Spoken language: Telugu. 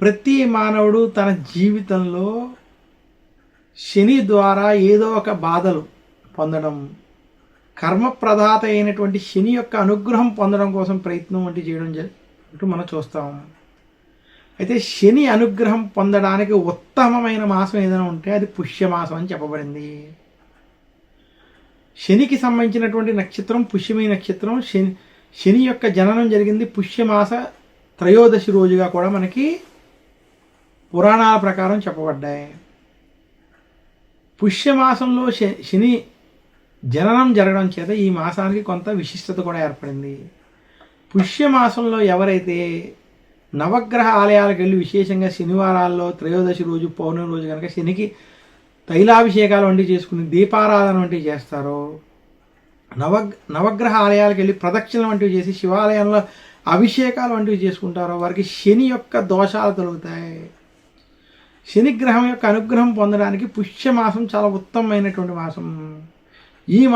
ప్రతి మానవుడు తన జీవితంలో శని ద్వారా ఏదో ఒక బాధలు పొందడం, కర్మప్రదాత అయినటువంటి శని యొక్క అనుగ్రహం పొందడం కోసం ప్రయత్నం వంటి చేయడం అంటూ మనం చూస్తాం. అయితే శని అనుగ్రహం పొందడానికి ఉత్తమమైన మాసం ఏదైనా ఉంటే అది పుష్యమాసం అని చెప్పబడింది. శనికి సంబంధించినటువంటి నక్షత్రం పుష్యమి నక్షత్రం. శని యొక్క జననం జరిగింది పుష్యమాస త్రయోదశి రోజుగా కూడా మనకి పురాణాల ప్రకారం చెప్పబడ్డాయి. పుష్యమాసంలో శని జననం జరగడం చేత ఈ మాసానికి కొంత విశిష్టత కూడా ఏర్పడింది. పుష్యమాసంలో ఎవరైతే నవగ్రహ ఆలయాలకు వెళ్ళి విశేషంగా శనివారాల్లో త్రయోదశి రోజు పౌర్ణమి రోజు కనుక శనికి తైలాభిషేకాలు వంటివి చేసుకుని దీపారాధన వంటివి చేస్తారో, నవగ్రహ ఆలయాలకు వెళ్ళి ప్రదక్షిణ వంటివి చేసి శివాలయంలో అభిషేకాలు వంటివి చేసుకుంటారో వారికి శని యొక్క దోషాలు తొలగుతాయి. శనిగ్రహం యొక్క అనుగ్రహం పొందడానికి పుష్యమాసం చాలా ఉత్తమమైనటువంటి మాసం. ఈ